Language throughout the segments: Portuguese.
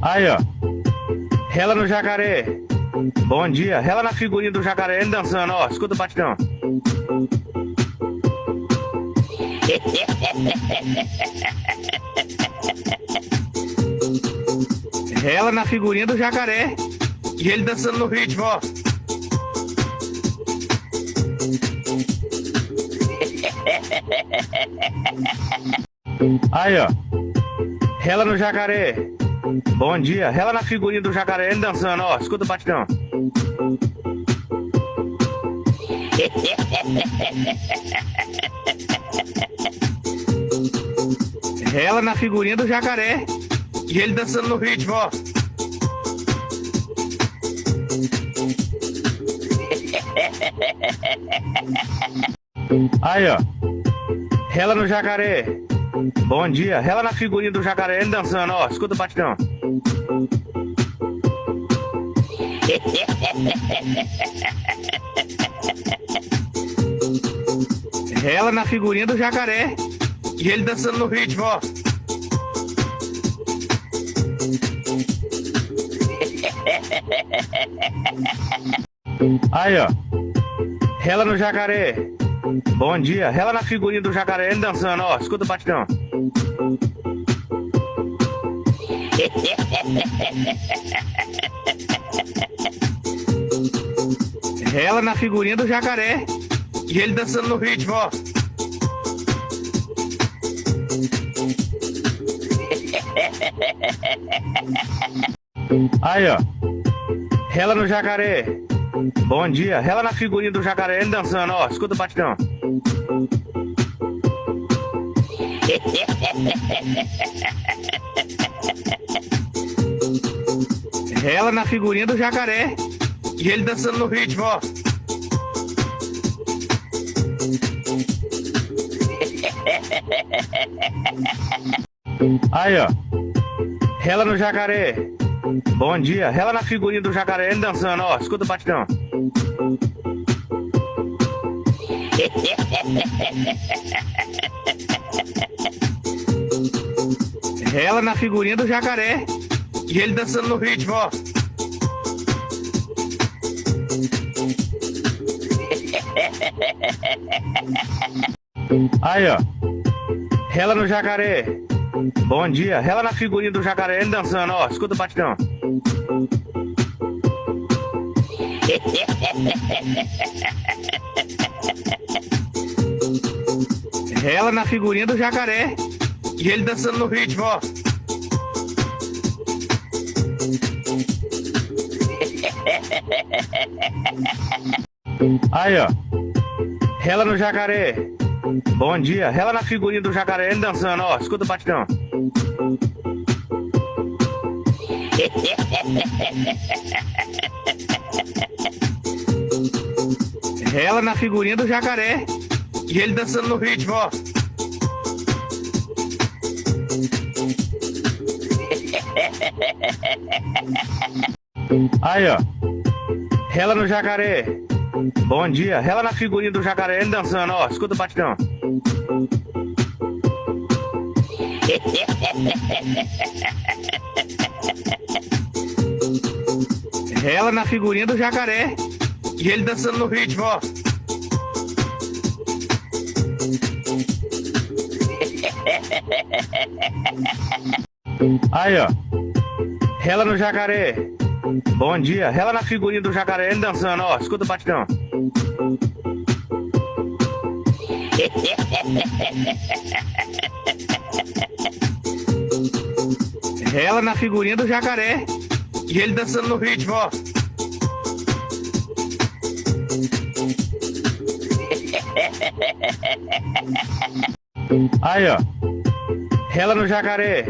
Aí, ó. Rela no jacaré. Bom dia. Rela na figurinha do jacaré, ele dançando, ó. Escuta o batidão. Rela na figurinha do jacaré. E ele dançando no ritmo, ó. Aí, ó. Rela no jacaré. Bom dia. Rela na figurinha do jacaré, ele dançando, ó. Escuta o batidão. Rela na figurinha do jacaré. E ele dançando no ritmo, ó. Aí, ó. Rela no jacaré. Bom dia. Rela na figurinha do jacaré, ele dançando, ó. Escuta o batidão. Rela na figurinha do jacaré. E ele dançando no ritmo, ó. Aí, ó. Rela no jacaré. Bom dia. Rela na figurinha do jacaré, ele dançando, ó. Escuta o batidão. Rela na figurinha do jacaré. E ele dançando no ritmo, ó. Aí, ó. Rela no jacaré. Bom dia. Rela na figurinha do jacaré, ele dançando, ó. Escuta o batidão. Rela na figurinha do jacaré. E ele dançando no ritmo, ó. Aí, ó. Rela no jacaré. Bom dia. Rela na figurinha do jacaré, ele dançando, ó. Escuta o batidão. Rela na figurinha do jacaré. E ele dançando no ritmo, ó. Aí, ó. Rela no jacaré. Bom dia. Rela na figurinha do jacaré, ele dançando, ó. Escuta o batidão. Rela na figurinha do jacaré. E ele dançando no ritmo, ó. Aí, ó. Rela no jacaré. Bom dia. Rela na figurinha do jacaré, ele dançando, ó. Escuta o batidão. Rela na figurinha do jacaré. E ele dançando no ritmo, ó. Aí, ó. Rela no jacaré. Bom dia. Rela na figurinha do jacaré, ele dançando, ó. Escuta o batidão. Rela na figurinha do jacaré. E ele dançando no ritmo, ó. Aí, ó. Rela no jacaré. Bom dia. Rela na figurinha do jacaré, ele dançando, ó. Escuta o batidão. Rela na figurinha do jacaré. E ele dançando no ritmo, ó. Aí, ó. Rela no jacaré.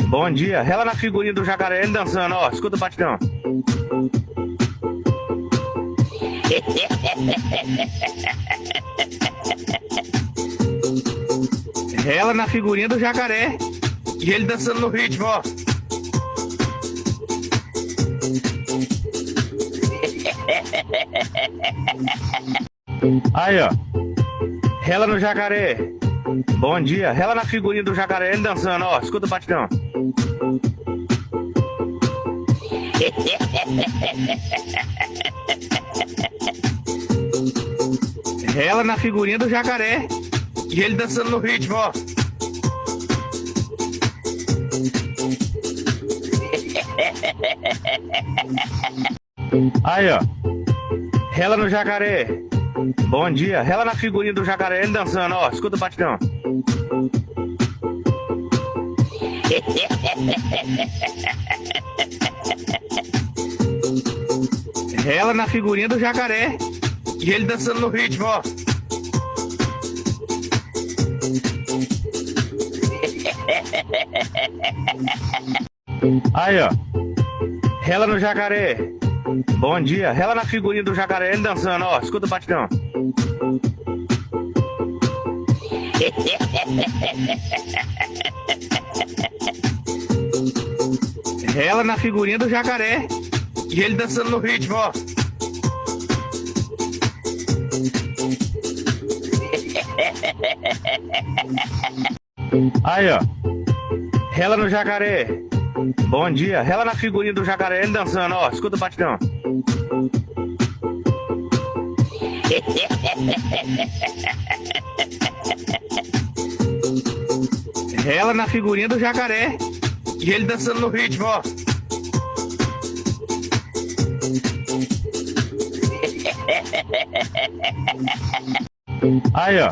Bom dia. Rela na figurinha do jacaré, ele dançando, ó. Escuta o batidão. Rela na figurinha do jacaré. E ele dançando no ritmo, ó. Aí, ó. Rela no jacaré. Bom dia. Rela na figurinha do jacaré, ele dançando, ó. Escuta o batidão. Ela na figurinha do jacaré e ele dançando no ritmo, ó. Aí, ó. Ela no jacaré. Bom dia. Ela na figurinha do jacaré, ele dançando, ó. Escuta o batidão. Ela na figurinha do jacaré e ele dançando no ritmo, ó. Aí, ó. Ela no jacaré. Bom dia. Ela na figurinha do jacaré, ele dançando, ó. Escuta o batidão. Ela na figurinha do jacaré e ele dançando no ritmo, ó. Aí, ó. Ela no jacaré. Bom dia. Ela na figurinha do jacaré, ele dançando, ó. Escuta o batidão. Ela na figurinha do jacaré e ele dançando no ritmo, ó. Aí, ó.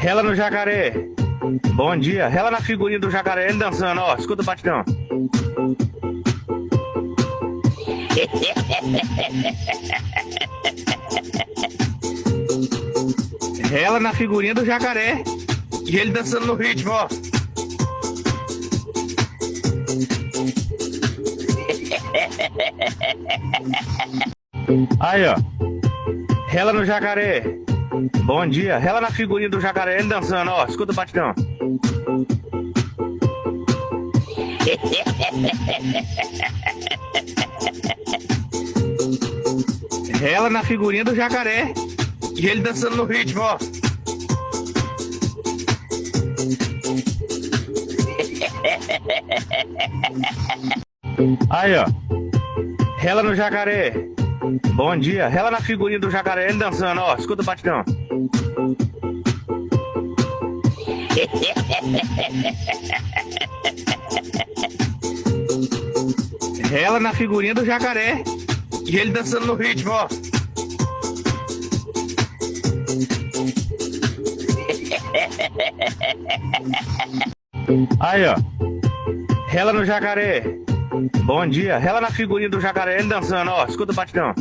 Ela no jacaré. Bom dia. Ela na figurinha do jacaré, ele dançando, ó. Escuta o batidão. Ela na figurinha do jacaré e ele dançando no ritmo, ó. Aí, ó. Ela no jacaré. Bom dia. Ela na figurinha do jacaré, ele dançando, ó. Escuta o batidão. Ela na figurinha do jacaré e ele dançando no ritmo, ó. Aí, ó. Ela no jacaré. Bom dia. Ela na figurinha do jacaré, ele dançando, ó. Escuta o batidão. Ela na figurinha do jacaré e ele dançando no ritmo, ó. Aí, ó. Ela no jacaré. Bom dia. Ela na figurinha do jacaré, ele dançando, ó. Escuta o batidão.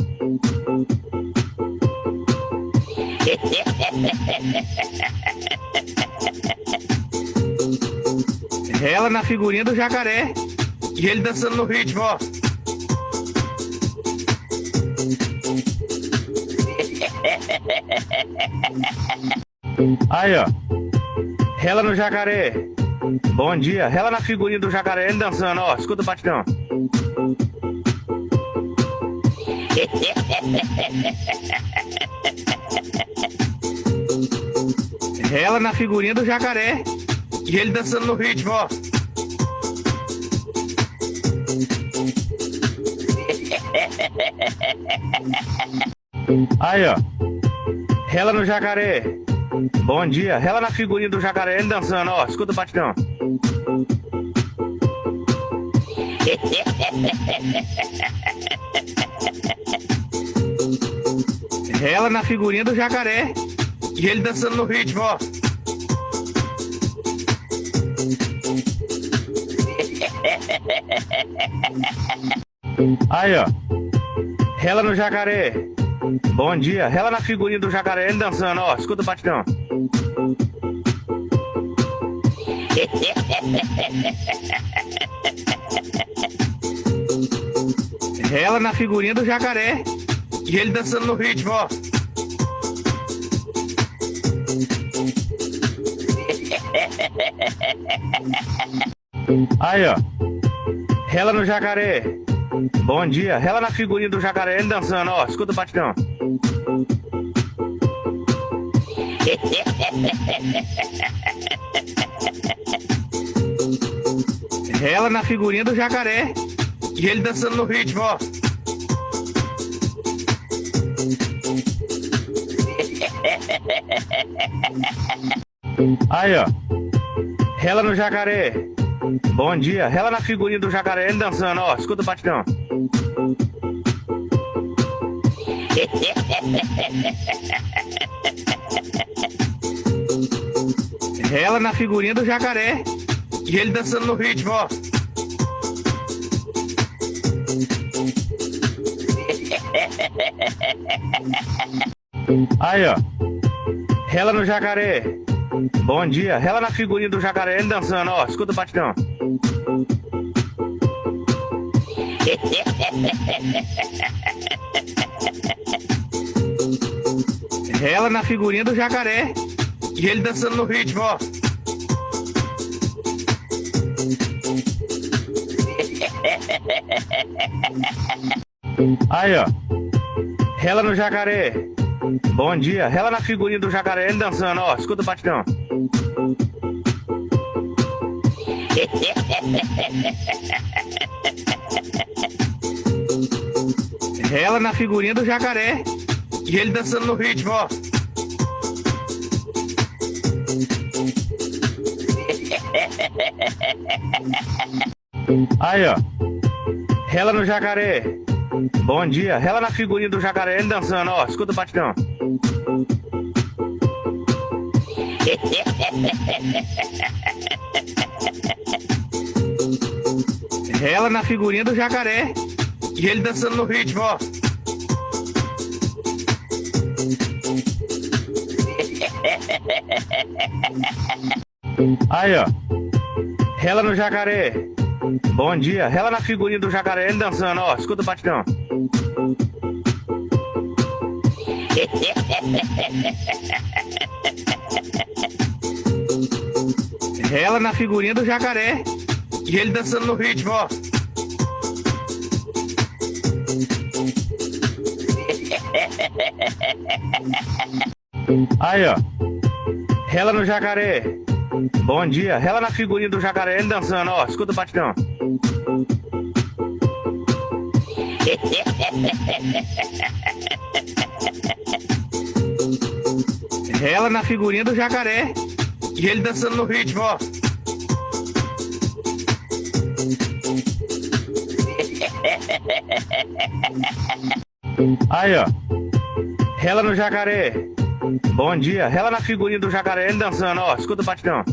Ela na figurinha do jacaré e ele dançando no ritmo, ó. Aí, ó. Ela no jacaré. Bom dia. Ela na figurinha do jacaré, ele dançando, ó. Escuta o batidão. Ela na figurinha do jacaré e ele dançando no ritmo, ó. Aí, ó. Ela no jacaré. Bom dia. Ela na figurinha do jacaré, ele dançando, ó. Escuta o batidão. Ela na figurinha do jacaré e ele dançando no ritmo, ó. Aí, ó. Ela no jacaré. Bom dia. Ela na figurinha do jacaré, ele dançando, ó. Escuta o batidão. Ela na figurinha do jacaré e ele dançando no ritmo, ó. Aí, ó. Ela no jacaré. Bom dia. Ela na figurinha do jacaré, ele dançando, ó. Escuta o batidão. Ela na figurinha do jacaré E ele dançando no ritmo, ó. Aí, ó. Rela no jacaré. Bom dia. Rela na figurinha do jacaré, ele dançando, ó. Escuta o batidão. Rela na figurinha do jacaré. E ele dançando no ritmo, ó. Aí, ó. Rela no jacaré. Bom dia. Rela na figurinha do jacaré, ele dançando, ó. Escuta o batidão. Rela na figurinha do jacaré. E ele dançando no ritmo, ó. Aí, ó. Rela no jacaré. Bom dia. Rela na figurinha do jacaré, ele dançando, ó. Escuta o batidão. Rela na figurinha do jacaré. E ele dançando no ritmo, ó. Aí, ó. Rela no jacaré. Bom dia. Rela na figurinha do jacaré, ele dançando, ó. Escuta o batidão. Rela na figurinha do jacaré. E ele dançando no ritmo, ó. Aí, ó. Rela no jacaré. Bom dia. Rela na figurinha do jacaré, ele dançando, ó. Escuta o batidão. Rela na figurinha do jacaré. E ele dançando no ritmo, ó. Aí, ó. Rela no jacaré. Bom dia. Rela na figurinha do jacaré, ele dançando, ó. Escuta o batidão. Rela na figurinha do jacaré. E ele dançando no ritmo, ó. Aí, ó. Rela no jacaré. Bom dia. Rela na figurinha do jacaré, ele dançando, ó. Escuta o batidão.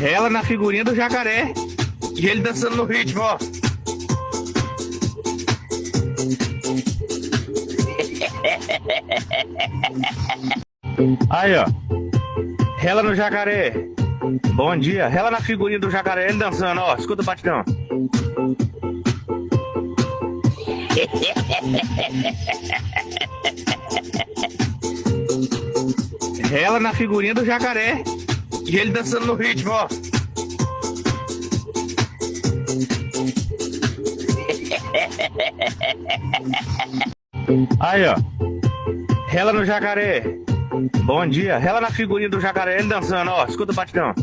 Rela na figurinha do jacaré. E ele dançando no ritmo, ó. Aí, ó. Rela no jacaré. Bom dia. Rela na figurinha do jacaré, ele dançando, ó. Escuta o batidão. Rela na figurinha do jacaré. E ele dançando no ritmo, ó. Aí, ó. Rela no jacaré. Bom dia. Rela na figurinha do jacaré, ele dançando, ó. Escuta o batidão.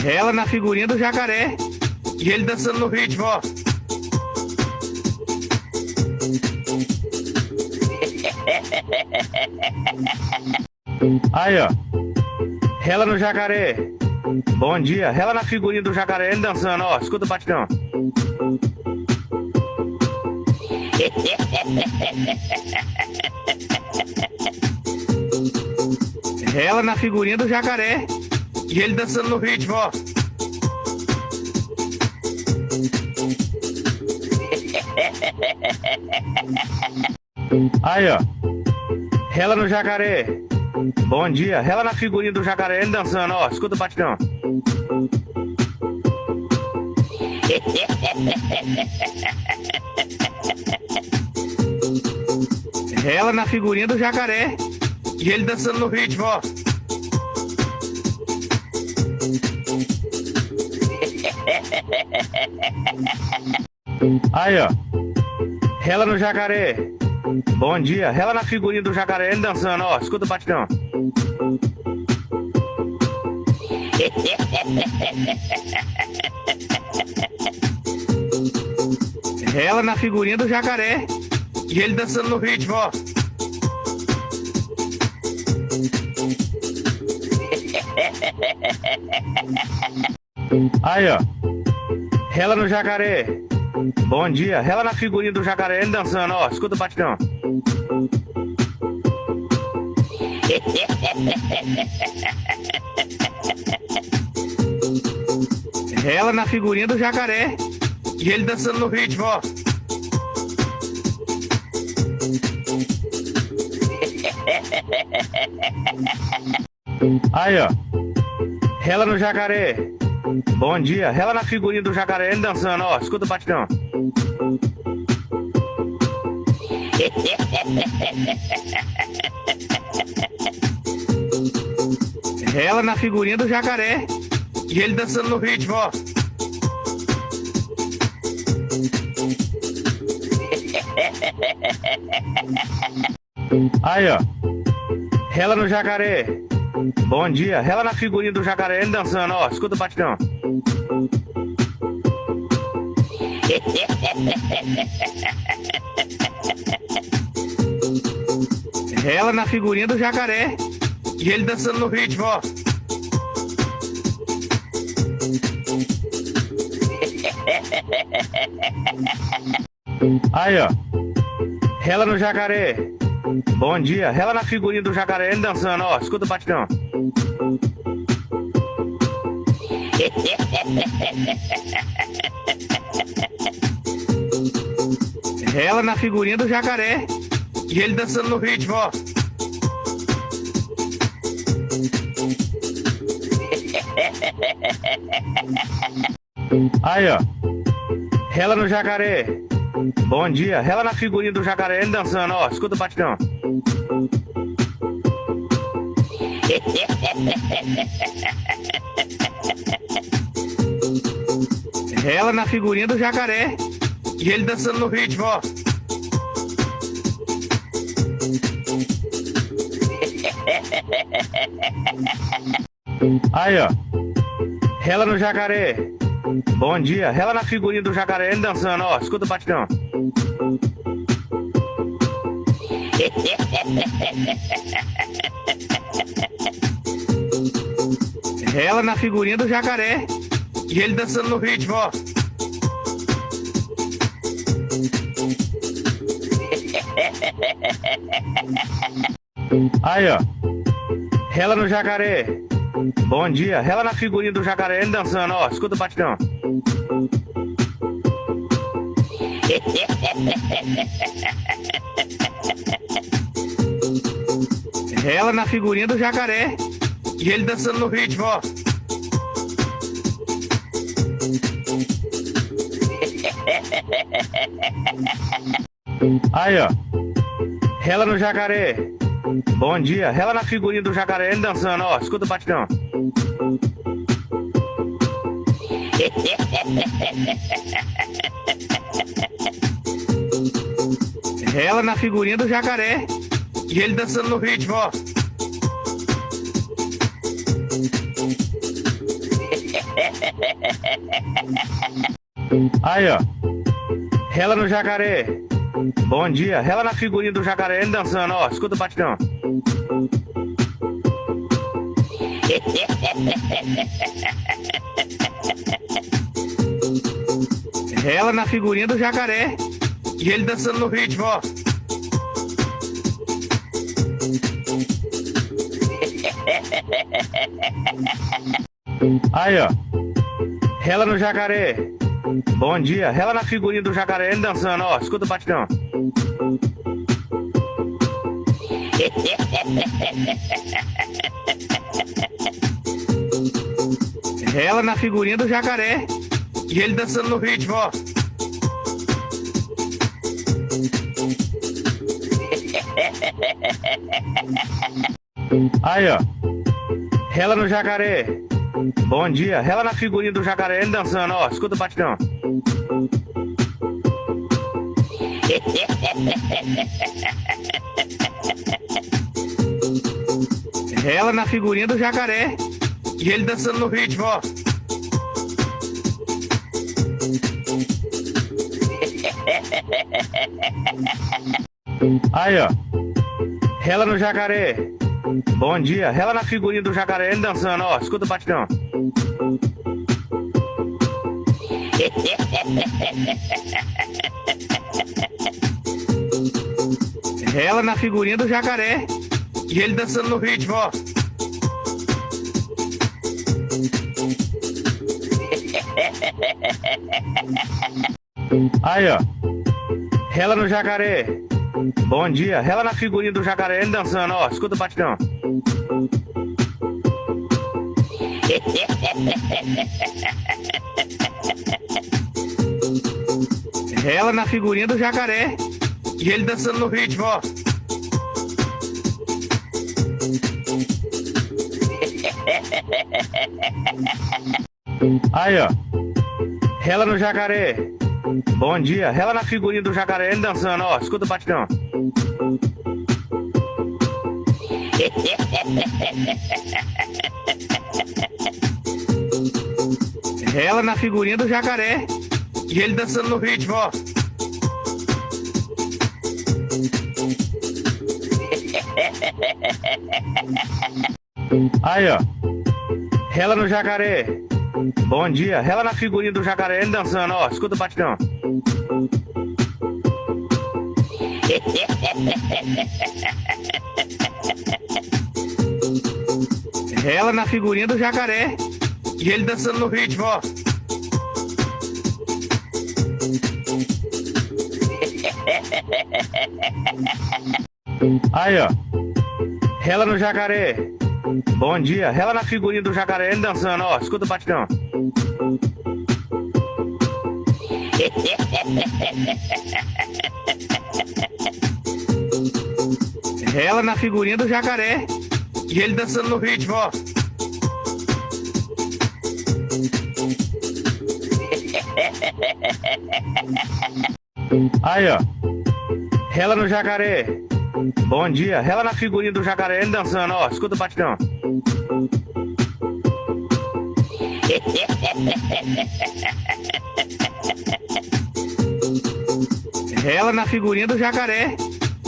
Rela na figurinha do jacaré. E ele dançando no ritmo, ó. Aí, ó. Rela no jacaré. Bom dia. Rela na figurinha do jacaré, ele dançando, ó. Escuta o batidão. Rela na figurinha do jacaré. E ele dançando no ritmo, ó. Aí, ó. Rela no jacaré. Bom dia. Rela na figurinha do jacaré, ele dançando, ó. Escuta o batidão. Rela na figurinha do jacaré. E ele dançando no ritmo, ó. Aí, ó. Rela no jacaré. Bom dia. Rela na figurinha do jacaré, ele dançando, ó. Escuta o batidão. Rela na figurinha do jacaré. E ele dançando no ritmo, ó. Aí, ó. Rela no jacaré. Bom dia. Rela na figurinha do jacaré, ele dançando, ó. Escuta o batidão. Rela na figurinha do jacaré. E ele dançando no ritmo, ó. Aí, ó. Rela no jacaré. Bom dia. Rela na figurinha do jacaré, ele dançando, ó. Escuta o batidão. Rela na figurinha do jacaré. E ele dançando no ritmo, ó. Aí, ó. Rela no jacaré. Bom dia. Rela na figurinha do jacaré, ele dançando, ó. Escuta o batidão. Rela na figurinha do jacaré. E ele dançando no ritmo, ó. Aí, ó. Rela no jacaré. Bom dia. Rela na figurinha do jacaré, ele dançando, ó. Escuta o batidão. Rela na figurinha do jacaré. E ele dançando no ritmo, ó. Aí, ó. Rela no jacaré. Bom dia. Rela na figurinha do jacaré, ele dançando, ó. Escuta o batidão. Rela na figurinha do jacaré. E ele dançando no ritmo, ó. Aí, ó. Rela no jacaré. Bom dia. Rela na figurinha do jacaré, ele dançando, ó. Escuta o batidão. Rela na figurinha do jacaré. E ele dançando no ritmo, ó. Aí, ó. Rela no jacaré. Bom dia. Rela na figurinha do jacaré, ele dançando, ó. Escuta o batidão. Rela na figurinha do jacaré. E ele dançando no ritmo, ó. Aí, ó. Rela no jacaré. Bom dia. Rela na figurinha do jacaré, ele dançando, ó. Escuta o batidão. Rela na figurinha do jacaré. E ele dançando no ritmo, ó. Aí, ó. Rela no jacaré. Bom dia. Rela na figurinha do jacaré, ele dançando, ó. Escuta o batidão. Rela na figurinha do jacaré. E ele dançando no ritmo, ó. Aí, ó. Rela no jacaré. Bom dia. Rela na figurinha do jacaré, ele dançando, ó. Escuta o batidão. Rela na figurinha do jacaré. E ele dançando no ritmo, ó. Aí, ó. Rela no jacaré. Bom dia. Rela na figurinha do jacaré, ele dançando, ó. Escuta o batidão. Ela na figurinha do jacaré e ele dançando no ritmo, ó. Aí, ó. Ela no jacaré. Bom dia. Ela na figurinha do jacaré, ele dançando, ó. Escuta o batidão. Ela na figurinha do jacaré e ele dançando no ritmo, ó. Aí, ó. Ela no jacaré. Bom dia. Ela na figurinha do jacaré, ele dançando, ó. Escuta o batidão. Ela na figurinha do jacaré e ele dançando no ritmo, ó. Aí, ó. Ela no jacaré. Bom dia. Ela na figurinha do jacaré, ele dançando, ó. Escuta o batidão. Ela na figurinha do jacaré e ele dançando no ritmo, ó. Aí, ó. Ela no jacaré. Bom dia. Ela na figurinha do jacaré, ele dançando, ó. Escuta o batidão. Ela na figurinha do jacaré e ele dançando no ritmo, ó. Aí, ó. Ela no jacaré. Bom dia. Ela na figurinha do jacaré, ele dançando, ó. Escuta o batidão. Ela na figurinha do jacaré e ele dançando no ritmo, ó. Aí, ó. Ela no jacaré. Bom dia. Ela na figurinha do jacaré, ele dançando, ó. Escuta o batidão. Ela na figurinha do jacaré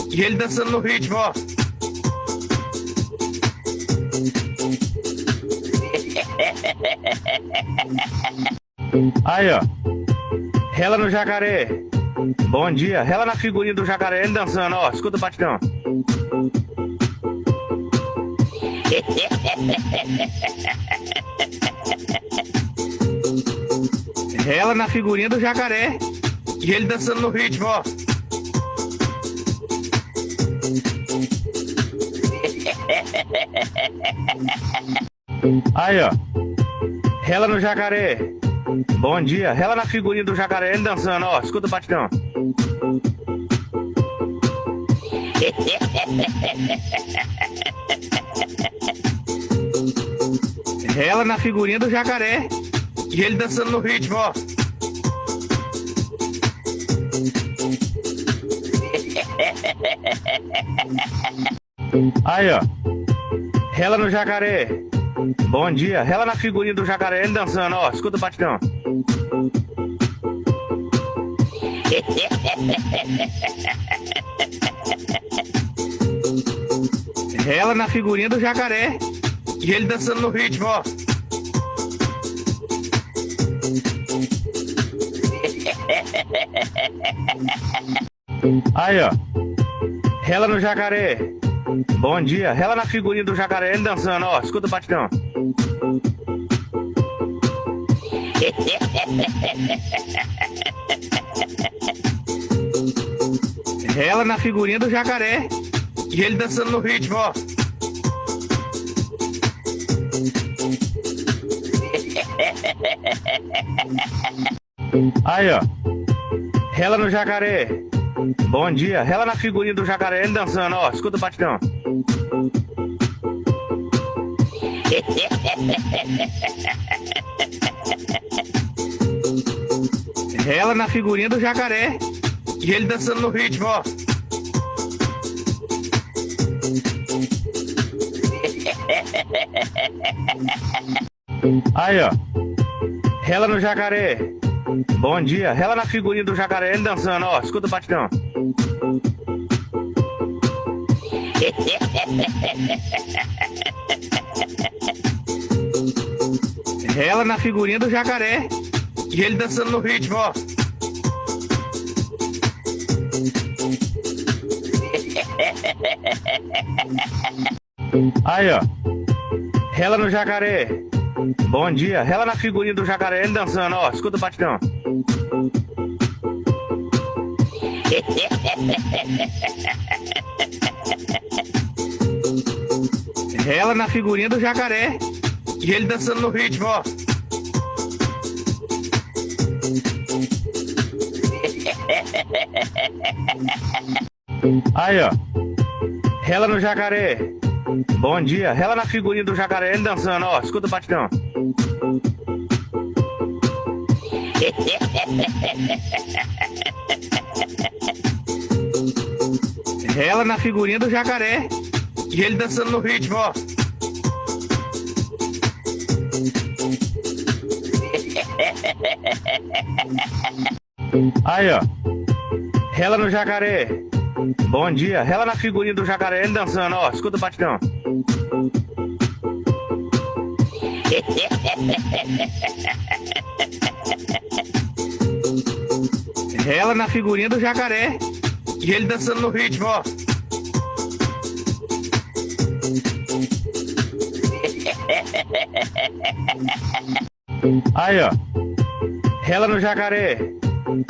e ele dançando no ritmo, ó. Aí, ó. Ela no jacaré. Bom dia. Ela na figurinha do jacaré, ele dançando, ó. Escuta o batidão. Ela na figurinha do jacaré e ele dançando no ritmo, ó. Aí, ó. Ela no jacaré. Bom dia. Ela na figurinha do jacaré, ele dançando, ó. Escuta o batidão. Ela na figurinha do jacaré e ele dançando no ritmo, ó. Aí, ó. Ela no jacaré. Bom dia. Ela na figurinha do jacaré, ele dançando, ó. Escuta o batidão. Ela na figurinha do jacaré e ele dançando no ritmo, ó. Aí, ó. Ela no jacaré. Bom dia. Ela na figurinha do jacaré, ele dançando, ó. Escuta o batidão. Ela na figurinha do jacaré e ele dançando no ritmo, ó. Aí, ó. Ela no jacaré. Bom dia. Ela na figurinha do jacaré, ele dançando, ó. Escuta o batidão. Ela na figurinha do jacaré e ele dançando no ritmo, ó. Aí, ó. Ela no jacaré. Bom dia. Ela na figurinha do jacaré, ele dançando, ó. Escuta o batidão. Ela na figurinha do jacaré e ele dançando no ritmo, ó. Aí, ó. Ela no jacaré. Bom dia. Ela na figurinha do jacaré, ele dançando, ó. Escuta o batidão. Ela na figurinha do jacaré e ele dançando no ritmo, ó. Aí, ó. Ela no jacaré. Bom dia. Ela na figurinha do jacaré, ele dançando, ó. Escuta o batidão. Ela na figurinha do jacaré e ele dançando no ritmo, ó. Aí, ó. Ela no jacaré. Bom dia. Ela na figurinha do jacaré, ele dançando, ó. Escuta o batidão. Ela na figurinha do jacaré e ele dançando no ritmo, ó. Aí, ó. Ela no jacaré.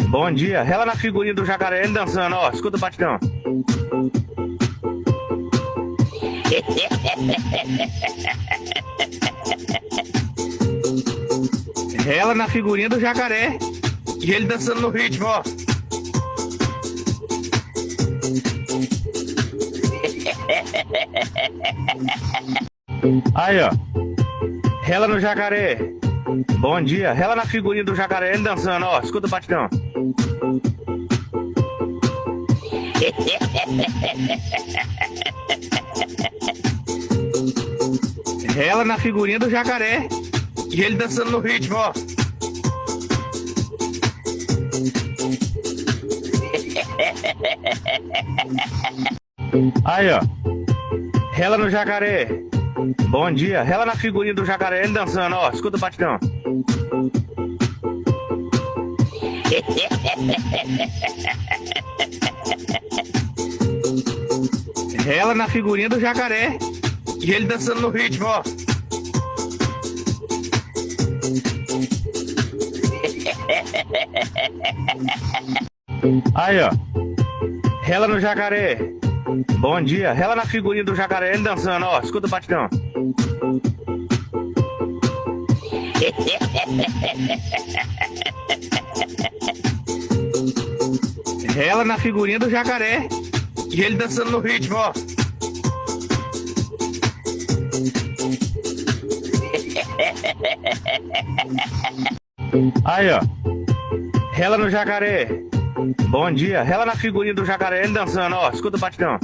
Bom dia. Ela na figurinha do jacaré, ele dançando, ó. Escuta o batidão. Ela na figurinha do jacaré e ele dançando no ritmo, ó. Aí, ó. Ela no jacaré. Bom dia. Ela na figurinha do jacaré, ele dançando, ó. Escuta o batidão. Ela na figurinha do jacaré e ele dançando no ritmo, ó. Aí, ó. Ela no jacaré. Bom dia. Ela na figurinha do jacaré, ele dançando, ó. Escuta o batidão. Ela na figurinha do jacaré e ele dançando no ritmo, ó. Aí, ó. Ela no jacaré. Bom dia. Ela na figurinha do jacaré, ele dançando, ó. Escuta o batidão. Ela na figurinha do jacaré e ele dançando no ritmo, ó. Aí, ó. Ela no jacaré. Bom dia. Ela na figurinha do jacaré, ele dançando, ó. Escuta o batidão.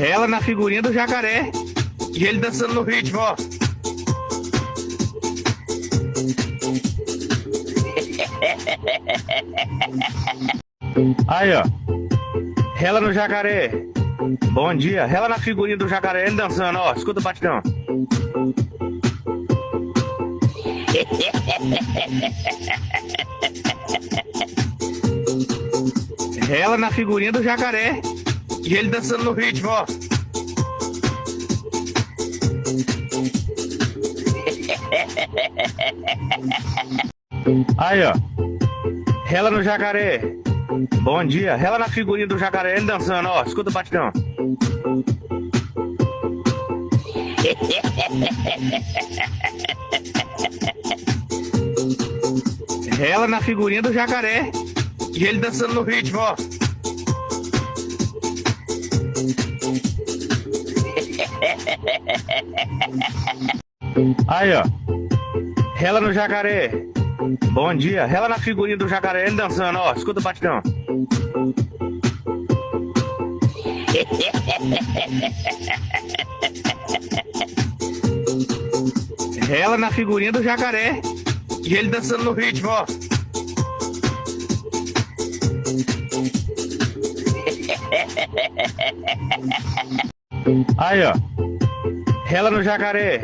Ela na figurinha do jacaré e ele dançando no ritmo, ó. Aí, ó. Ela no jacaré. Bom dia. Ela na figurinha do jacaré, ele dançando, ó. Escuta o batidão. Ela na figurinha do jacaré e ele dançando no ritmo, ó. Aí, ó. Ela no jacaré. Bom dia. Ela na figurinha do jacaré, ele dançando, ó. Escuta o batidão. Ela na figurinha do jacaré e ele dançando no ritmo, ó. Aí, ó. Rela no jacaré. Bom dia. Rela na figurinha do jacaré, ele dançando, ó. Escuta o batidão. Rela na figurinha do jacaré. E ele dançando no ritmo, ó. Aí, ó. Rela no jacaré.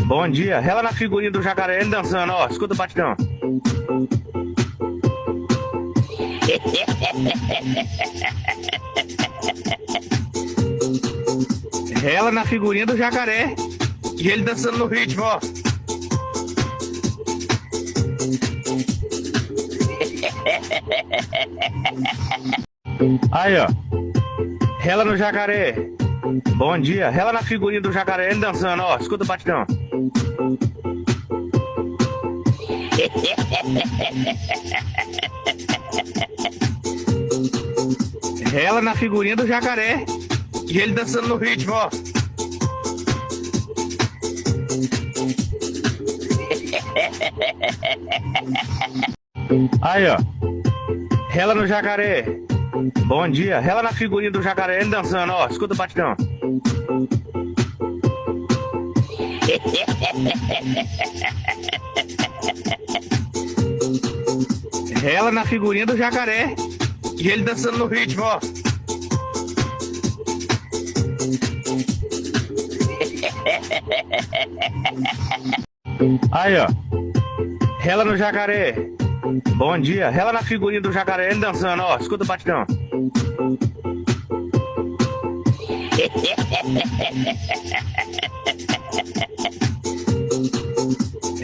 Bom dia. Rela na figurinha do jacaré, ele dançando, ó. Escuta o batidão. Rela na figurinha do jacaré. E ele dançando no ritmo, ó. Aí, ó. Rela no jacaré. Bom dia. Rela na figurinha do jacaré, ele dançando, ó. Escuta o batidão. Rela na figurinha do jacaré. E ele dançando no ritmo, ó. Aí, ó. Rela no jacaré. Bom dia. Rela na figurinha do jacaré, ele dançando, ó. Escuta o batidão. Rela na figurinha do jacaré. E ele dançando no ritmo, ó. Aí, ó. Rela no jacaré. Bom dia. Rela na figurinha do jacaré, ele dançando, ó. Escuta o batidão.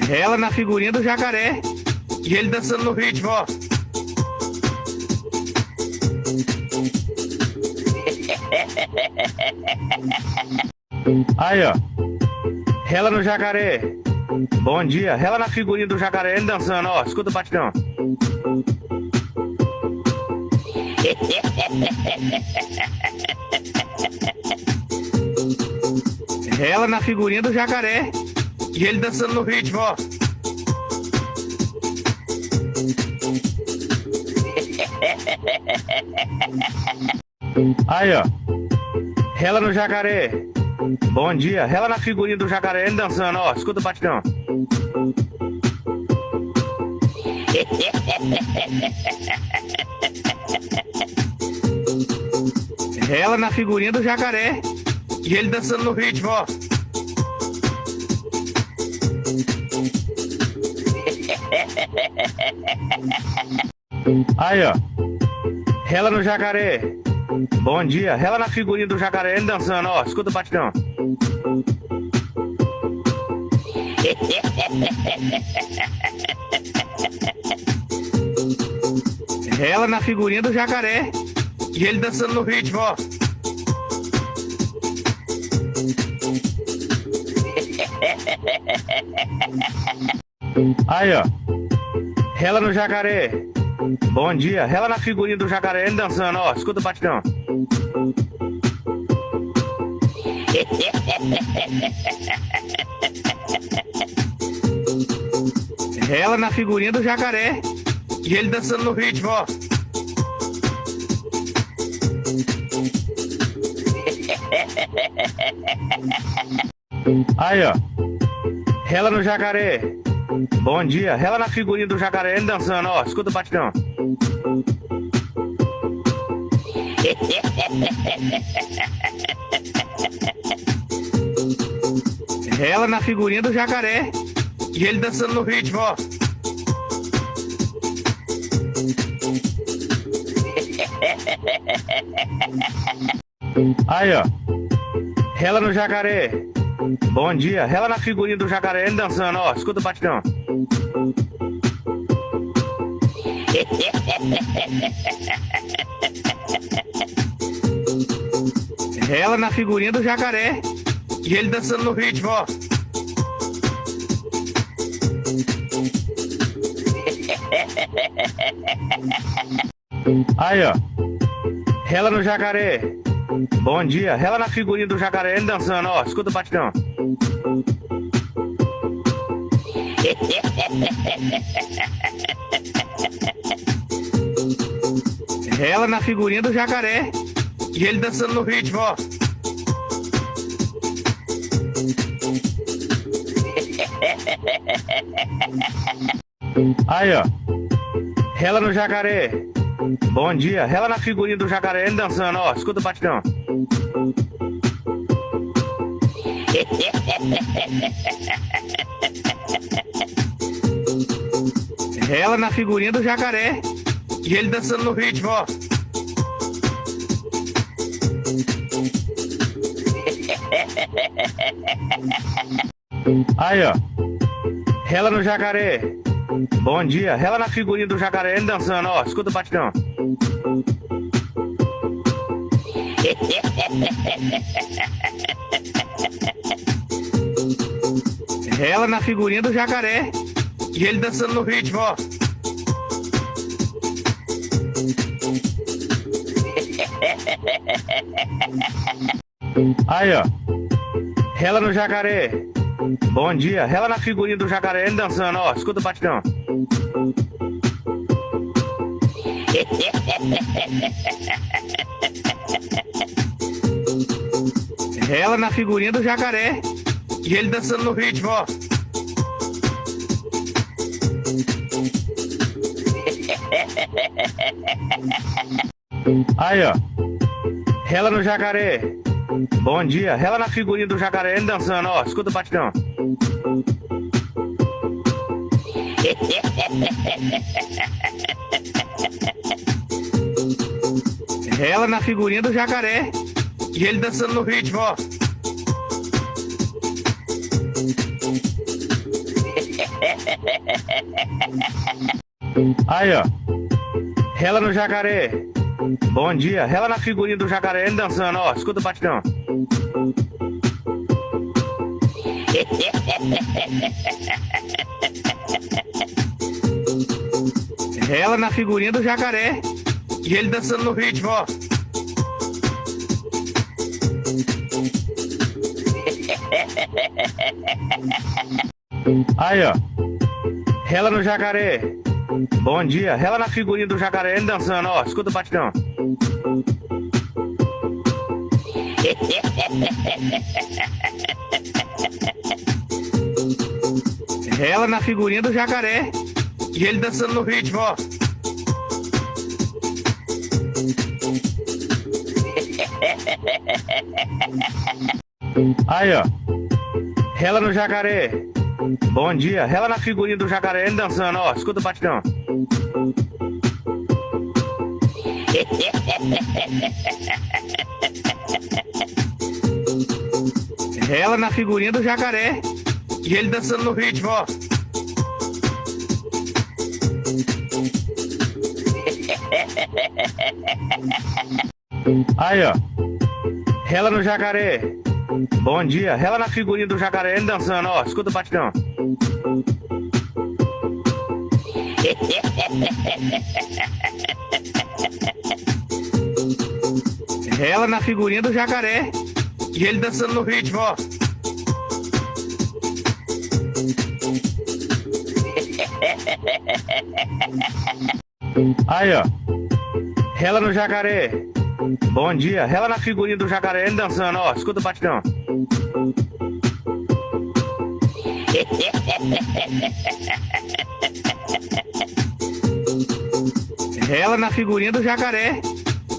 Rela na figurinha do jacaré. E ele dançando no ritmo, ó. Aí, ó. Rela no jacaré. Bom dia. Rela na figurinha do jacaré, ele dançando, ó. Escuta o batidão. Rela na figurinha do jacaré. E ele dançando no ritmo, ó. Aí, ó. Rela no jacaré. Bom dia. Rela na figurinha do jacaré, ele dançando, ó. Escuta o batidão. Rela na figurinha do jacaré. E ele dançando no ritmo, ó. Aí, ó. Rela no jacaré. Bom dia. Rela na figurinha do jacaré, ele dançando, ó. Escuta o batidão. Rela na figurinha do jacaré. E ele dançando no ritmo, ó. Aí, ó. Rela no jacaré. Bom dia. Rela na figurinha do jacaré, ele dançando, ó. Escuta o batidão. Rela na figurinha do jacaré. E ele dançando no ritmo, ó. Aí, ó. Rela no jacaré. Bom dia. Rela na figurinha do jacaré, ele dançando, ó. Escuta o batidão. Rela na figurinha do jacaré. E ele dançando no ritmo, ó. Aí, ó. Rela no jacaré. Bom dia. Rela na figurinha do jacaré, ele dançando, ó. Escuta o batidão. Rela na figurinha do jacaré. E ele dançando no ritmo, ó. Aí, ó. Rela no jacaré. Bom dia. Rela na figurinha do jacaré, ele dançando, ó. Escuta o batidão. Rela na figurinha do jacaré e ele dançando no ritmo, ó. Aí, ó. Rela no jacaré. Bom dia. Rela na figurinha do jacaré, ele dançando, ó. Escuta o batidão. Rela na figurinha do jacaré e ele dançando no ritmo, ó. Aí, ó. Rela no jacaré. Bom dia. Rela na figurinha do jacaré, ele dançando, ó. Escuta o batidão. Rela na figurinha do jacaré e ele dançando no ritmo, ó. Aí, ó. Rela no jacaré. Bom dia. Rela na figurinha do jacaré, ele dançando, ó. Escuta o batidão. Rela na figurinha do jacaré e ele dançando no ritmo, ó. Aí, ó. Rela no jacaré. Bom dia. Rela na figurinha do jacaré, ele dançando, ó. Escuta o batidão. Rela na figurinha do jacaré e ele dançando no ritmo, ó. Aí, ó. Rela no jacaré. Bom dia. Rela na figurinha do jacaré, ele dançando, ó. Escuta o batidão. Rela na figurinha do jacaré e ele dançando no ritmo, ó. Aí, ó. Rela no jacaré. Bom dia. Rela na figurinha do jacaré, ele dançando, ó. Escuta o batidão. Rela na figurinha do jacaré e ele dançando no ritmo, ó. Aí, ó. Rela no jacaré. Bom dia. Rela na figurinha do jacaré, ele dançando, ó. Escuta o batidão. Rela na figurinha do jacaré e ele dançando no ritmo, ó. Aí, ó. Rela no jacaré. Bom dia. Rela na figurinha do jacaré, ele dançando, ó. Escuta o batidão. Rela na figurinha do jacaré e ele dançando no ritmo, ó. Aí, ó. Rela no jacaré. Bom dia. Rela na figurinha do jacaré, ele dançando, ó. Escuta o batidão. Rela na figurinha do jacaré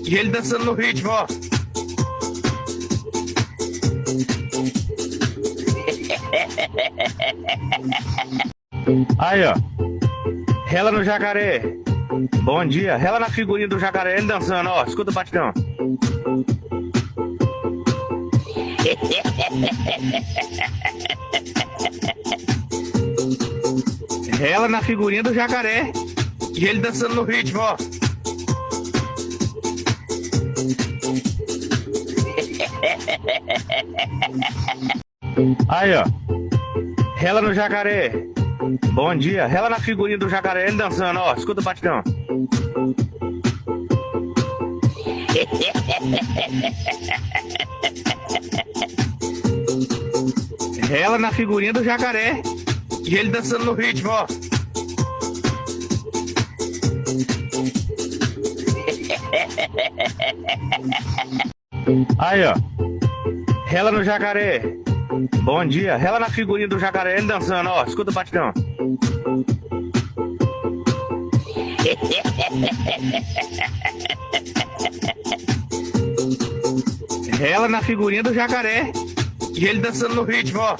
e ele dançando no ritmo, ó. Aí, ó. Rela no jacaré. Bom dia. Rela na figurinha do jacaré, ele dançando, ó. Escuta o batidão. Rela na figurinha do jacaré e ele dançando no ritmo, ó. Aí, ó. Rela no jacaré. Bom dia. Rela na figurinha do jacaré, ele dançando, ó. Escuta o batidão. Ela na figurinha do jacaré e ele dançando no ritmo, ó. Aí, ó. Ela no jacaré. Bom dia. Ela na figurinha do jacaré, ele dançando, ó. Escuta o batidão. Ela na figurinha do jacaré e ele dançando no ritmo, ó.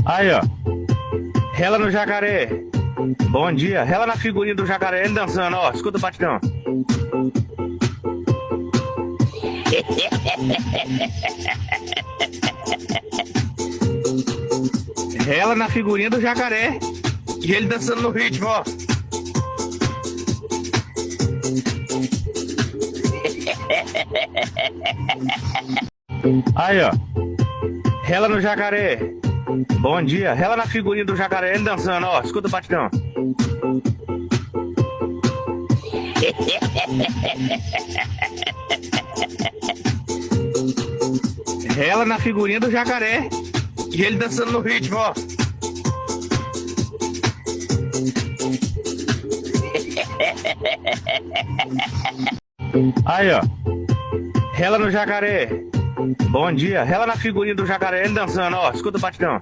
Aí, ó. Ela no jacaré. Bom dia. Ela na figurinha do jacaré, ele dançando, ó. Escuta o batidão. Ela na figurinha do jacaré e ele dançando no ritmo, ó. Aí, ó. Ela no jacaré. Bom dia. Ela na figurinha do jacaré, ele dançando, ó. Escuta o batidão. Ela na figurinha do jacaré e ele dançando no ritmo, ó. Aí, ó. Ela no jacaré. Bom dia. Ela na figurinha do jacaré, ele dançando, ó. Escuta o batidão.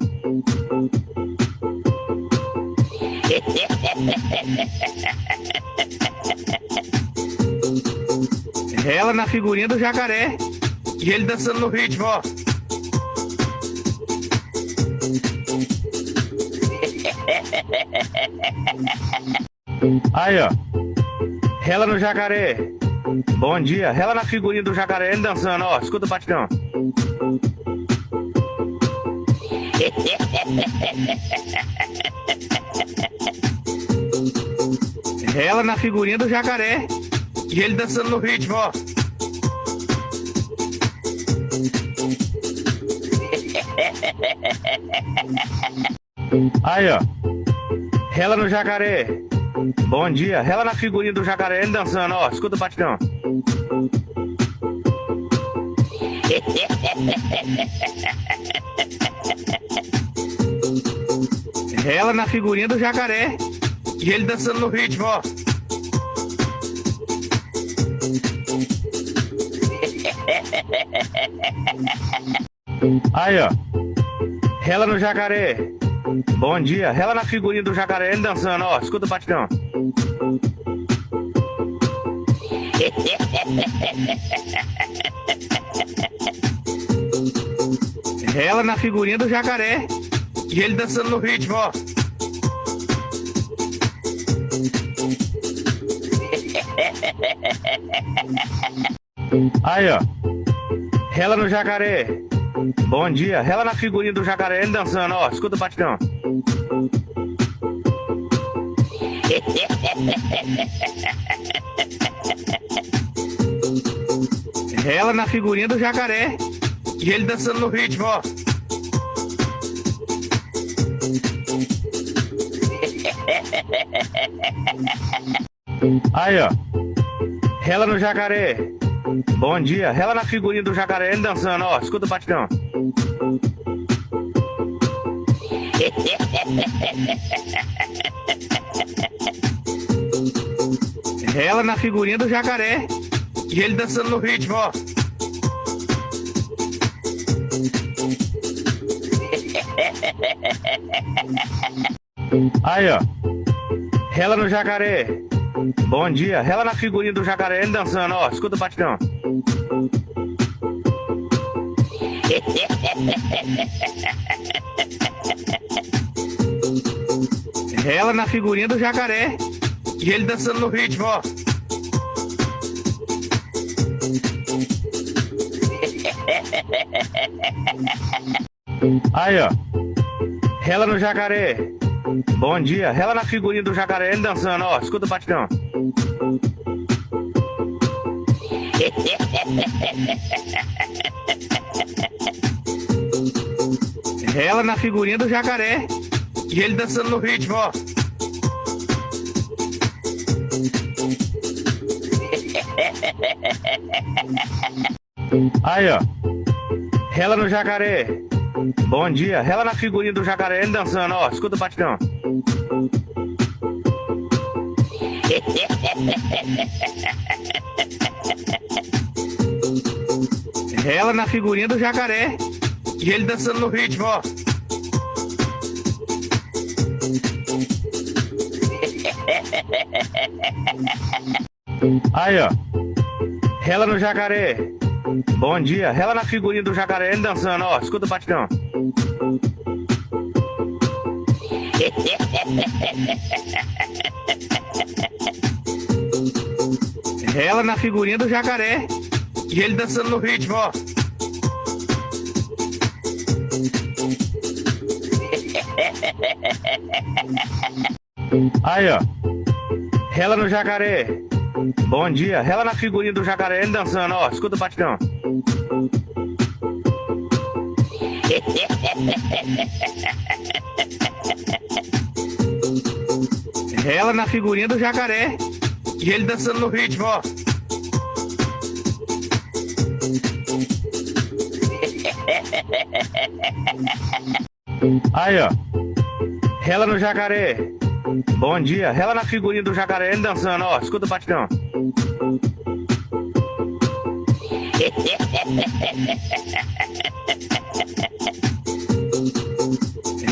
Ela na figurinha do jacaré e ele dançando no ritmo, ó. Aí, ó. Ela no jacaré. Bom dia. Ela na figurinha do jacaré, ele dançando, ó. Escuta o batidão. Ela na figurinha do jacaré e ele dançando no ritmo, ó. Aí, ó. Ela no jacaré. Bom dia. Ela na figurinha do jacaré, ele dançando, ó. Escuta o batidão. Ela na figurinha do jacaré e ele dançando no ritmo, ó. Aí, ó. Ela no jacaré. Bom dia. Ela na figurinha do jacaré, ele dançando, ó. Escuta o batidão. Ela na figurinha do jacaré e ele dançando no ritmo, ó. Aí, ó. Ela no jacaré. Bom dia. Ela na figurinha do jacaré, ele dançando, ó. Escuta o batidão. Ela na figurinha do jacaré e ele dançando no ritmo, ó. Aí, ó. Ela no jacaré. Bom dia. Ela na figurinha do jacaré, ele dançando, ó. Escuta o batidão. Ela na figurinha do jacaré e ele dançando no ritmo, ó. Aí, ó. Ela no jacaré. Bom dia. Ela na figurinha do jacaré, ele dançando, ó. Escuta o batidão. Ela na figurinha do jacaré e ele dançando no ritmo, ó. Aí, ó. Ela no jacaré. Bom dia. Ela na figurinha do jacaré, ele dançando, ó. Escuta o batidão. Ela na figurinha do jacaré e E ele dançando no ritmo, ó. Aí, ó. Rela no jacaré. Bom dia. Rela na figurinha do jacaré, ele dançando, ó. Escuta o batidão. Rela na figurinha do jacaré. E ele dançando no ritmo, ó. Aí, ó. Rela no jacaré. Bom dia. Rela na figurinha do jacaré, ele dançando, ó. Escuta o batidão. Rela na figurinha do jacaré. E ele dançando no ritmo, ó. Aí, ó. Rela no jacaré. Bom dia. Rela na figurinha do jacaré, ele dançando, ó. Escuta o batidão. Rela na figurinha do jacaré. E ele dançando no ritmo, ó. Aí, ó. Rela no jacaré. Bom dia. Rela na figurinha do jacaré, ele dançando, ó. Escuta o batidão.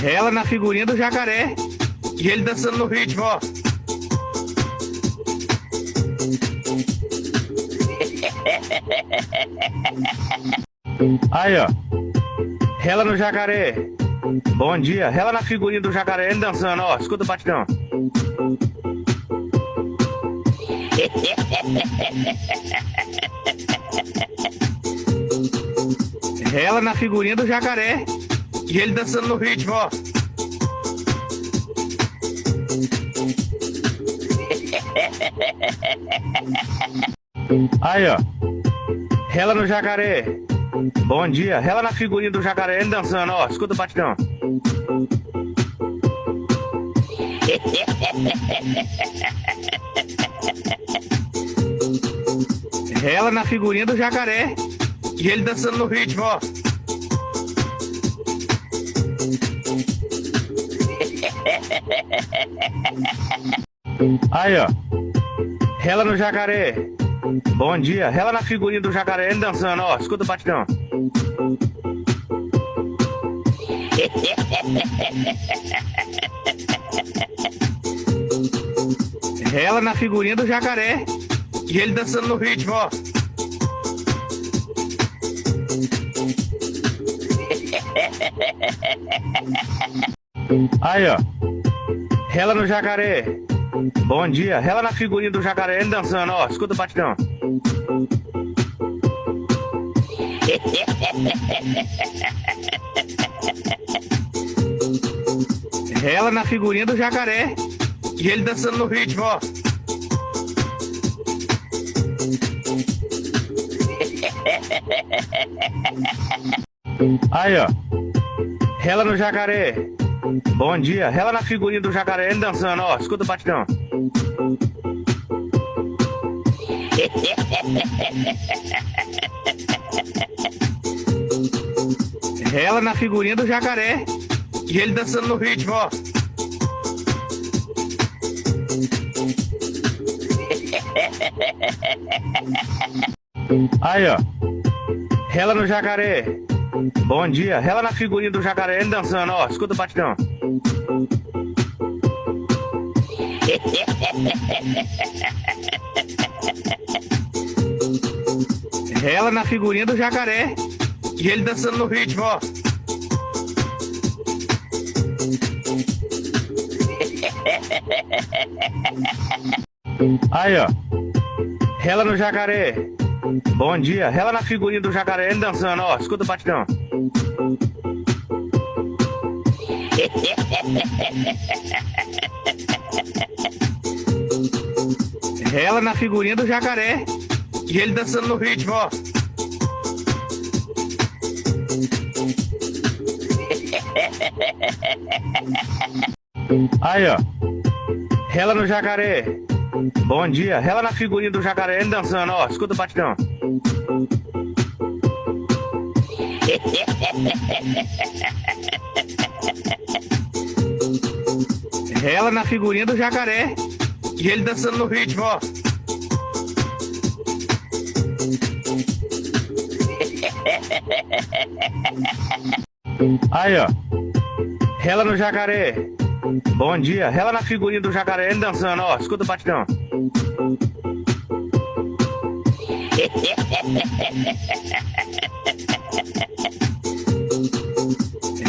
Rela na figurinha do jacaré. E ele dançando no ritmo, ó. Aí, ó. Rela no jacaré. Bom dia. Rela na figurinha do jacaré, ele dançando, ó. Escuta o batidão. Rela na figurinha do jacaré. E ele dançando no ritmo, ó. Aí, ó. Rela no jacaré. Bom dia. Rela na figurinha do jacaré, ele dançando, ó. Escuta o batidão. Rela na figurinha do jacaré. E ele dançando no ritmo, ó. Aí, ó. Rela no jacaré. Bom dia. Rela na figurinha do jacaré, ele dançando, ó. Escuta o batidão. Rela na figurinha do jacaré. E ele dançando no ritmo, ó. Aí, ó. Rela no jacaré. Bom dia. Rela na figurinha do jacaré, ele dançando, ó. Escuta o batidão. Rela na figurinha do jacaré. E ele dançando no ritmo, ó. Aí, ó. Rela no jacaré. Bom dia. Rela na figurinha do jacaré, ele dançando, ó. Escuta o batidão. Rela na figurinha do jacaré. E ele dançando no ritmo, ó. Aí, ó. Rela no jacaré. Bom dia. Rela na figurinha do jacaré, ele dançando, ó. Escuta o batidão. Rela na figurinha do jacaré. E ele dançando no ritmo, ó. Aí, ó. Rela no jacaré. Bom dia. Rela na figurinha do jacaré, ele dançando, ó. Escuta o batidão. Rela na figurinha do jacaré. E ele dançando no ritmo, ó. Aí, ó. Rela no jacaré. Bom dia. Rela na figurinha do jacaré, ele dançando, ó. Escuta o batidão. Rela na figurinha do jacaré. E ele dançando no ritmo, ó. Aí, ó. Rela no jacaré. Bom dia. Rela na figurinha do jacaré, ele dançando, ó. Escuta o batidão.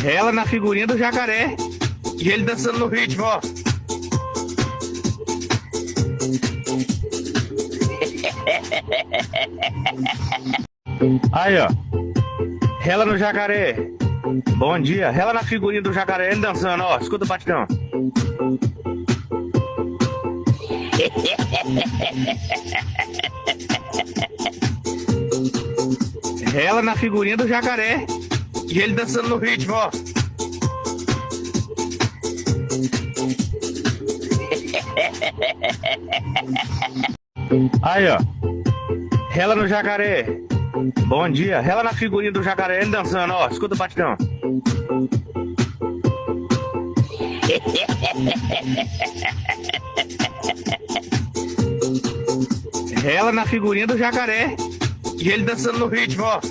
Rela na figurinha do jacaré. E ele dançando no ritmo, ó. Aí, ó. Rela no jacaré. Bom dia. Rela na figurinha do jacaré, ele dançando, ó. Escuta o batidão. Rela na figurinha do jacaré. E ele dançando no ritmo, ó. Aí, ó. Rela no jacaré. Bom dia. Rela na figurinha do jacaré, ele dançando, ó. Escuta o batidão. Rela na figurinha do jacaré. E ele dançando no ritmo, ó.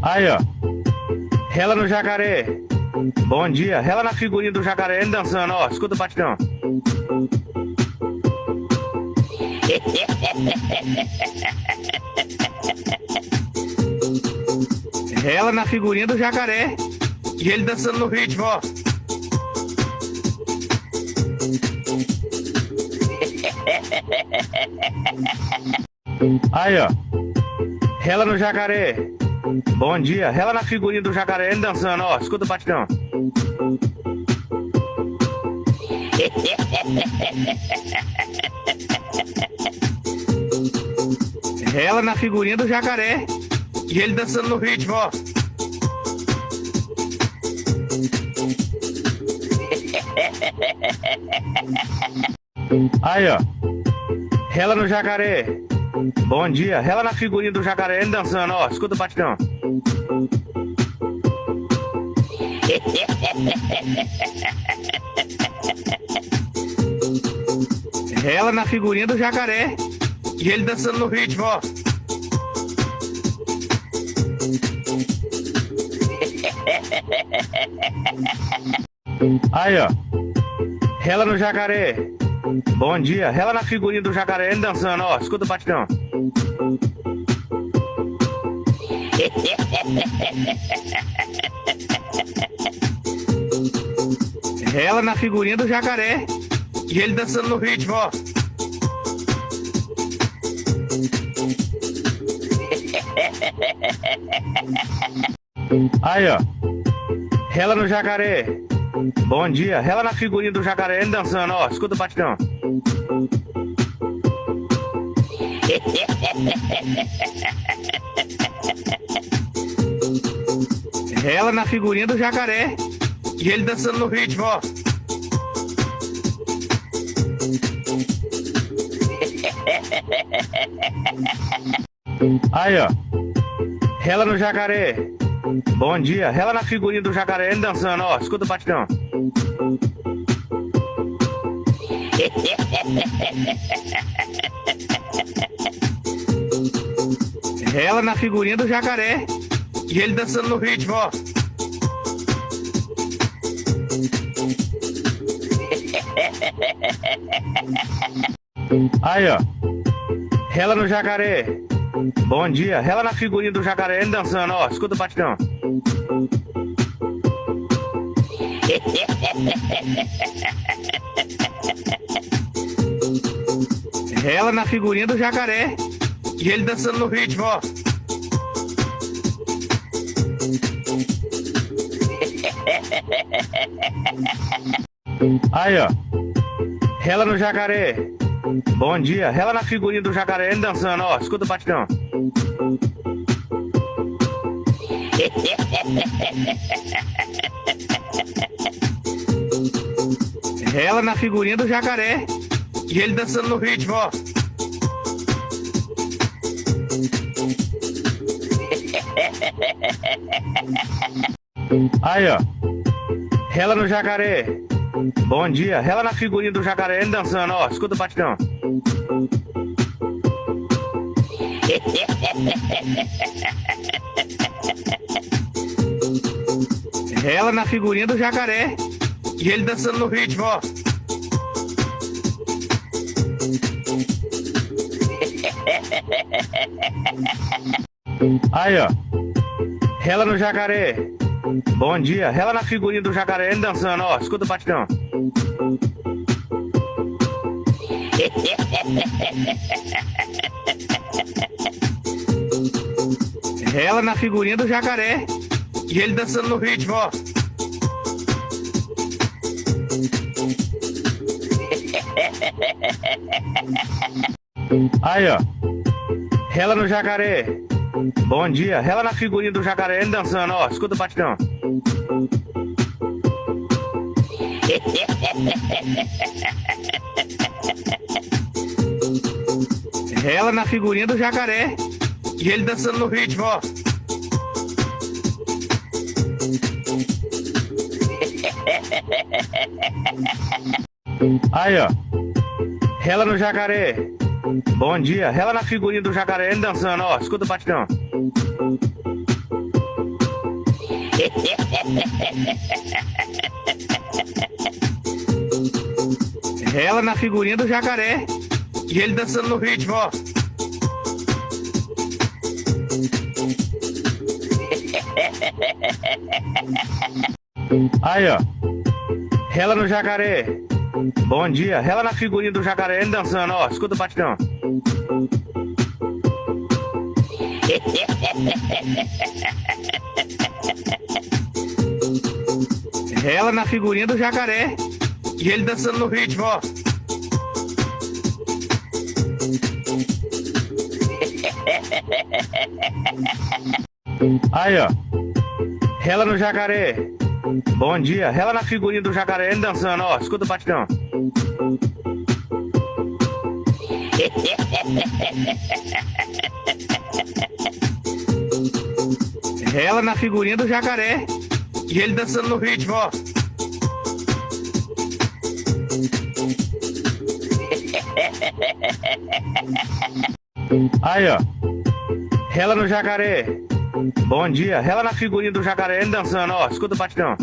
Aí, ó. Rela no jacaré. Bom dia. Rela na figurinha do jacaré, ele dançando, ó. Escuta o batidão. Rela na figurinha do jacaré. E ele dançando no ritmo, ó. Aí, ó. Rela no jacaré. Bom dia. Rela na figurinha do jacaré, ele dançando, ó. Escuta o batidão. Rela na figurinha do jacaré. E ele dançando no ritmo, ó. Aí, ó. Rela no jacaré. Bom dia. Rela na figurinha do jacaré, ele dançando, ó. Escuta o batidão. Rela na figurinha do jacaré. E ele dançando no ritmo, ó. Aí, ó. Rela no jacaré. Bom dia. Rela na figurinha do jacaré, ele dançando, ó. Escuta o batidão. Rela na figurinha do jacaré. E ele dançando no ritmo, ó. Aí, ó. Rela no jacaré. Bom dia. Rela na figurinha do jacaré, ele dançando, ó. Escuta o batidão. Rela na figurinha do jacaré. E ele dançando no ritmo, ó. Aí, ó. Rela no jacaré. Bom dia. Rela na figurinha do jacaré, ele dançando, ó. Escuta o batidão. Rela na figurinha do jacaré. E ele dançando no ritmo, ó. Aí, ó. Rela no jacaré. Bom dia. Rela na figurinha do jacaré, ele dançando, ó. Escuta o batidão. Rela na figurinha do jacaré. E ele dançando no ritmo, ó. Aí, ó. Rela no jacaré. Bom dia. Rela na figurinha do jacaré, ele dançando, ó. Escuta o batidão. Ela na figurinha do jacaré e ele dançando no ritmo, ó. Aí, ó. Ela no jacaré. Bom dia. Ela na figurinha do jacaré, ele dançando, ó. Escuta o batidão. Ela na figurinha do jacaré e ele dançando no ritmo, ó. Aí, ó. Ela no jacaré. Bom dia. Ela na figurinha do jacaré, ele dançando, ó. Escuta o batidão. Ela na figurinha do jacaré e ele dançando no ritmo, ó. Aí, ó. Ela no jacaré. Bom dia. Ela na figurinha do jacaré, ele dançando, ó. Escuta o batidão. Ela na figurinha do jacaré e ele dançando no ritmo, ó. Aí, ó. Ela no jacaré. Bom dia. Ela na figurinha do jacaré, ele dançando, ó. Escuta o batidão. Ela na figurinha do jacaré e ele dançando no ritmo, ó. Aí, ó. Ela no jacaré. Bom dia. Ela na figurinha do jacaré, ele dançando, ó. Escuta o batidão. Ela na figurinha do jacaré e ele dançando no ritmo, ó. Aí, ó. Ela no jacaré. Bom dia. Ela na figurinha do jacaré, ele dançando, ó. Escuta o batidão. Ela na figurinha do jacaré e ele dançando no ritmo, ó. Aí, ó. Ela no jacaré. Bom dia. Ela na figurinha do jacaré, ele dançando, ó. Escuta o batidão.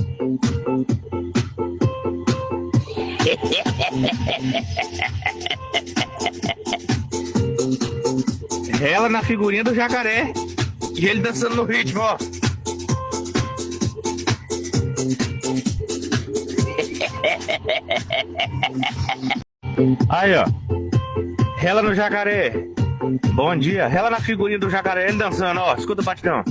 Ela na figurinha do jacaré e ele dançando no ritmo, ó. Aí, ó. Ela no jacaré. Bom dia. Ela na figurinha do jacaré, ele dançando, ó. Escuta o batidão.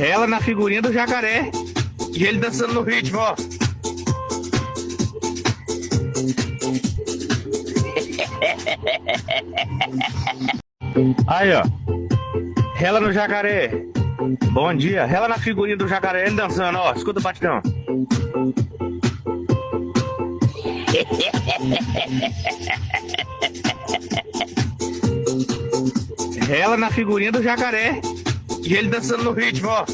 Ela na figurinha do jacaré e ele dançando no ritmo, ó. Aí, ó. Ela no jacaré. Bom dia. Ela na figurinha do jacaré, ele dançando, ó. Escuta o batidão. Ela na figurinha do jacaré e ele dançando no ritmo, ó.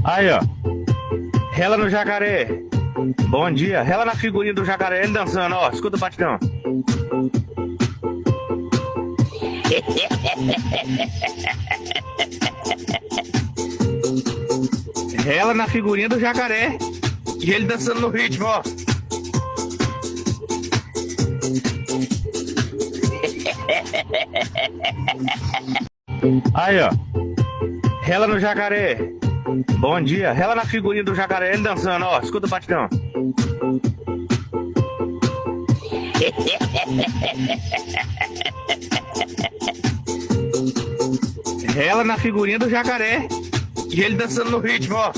Aí, ó. Ela no jacaré. Bom dia. Ela na figurinha do jacaré, ele dançando, ó. Escuta o batidão. Ela na figurinha do jacaré e ele dançando no ritmo, ó. Aí, ó. Ela no jacaré. Bom dia. Ela na figurinha do jacaré, ele dançando, ó. Escuta o batidão. Ela na figurinha do jacaré E ele dançando no ritmo, ó.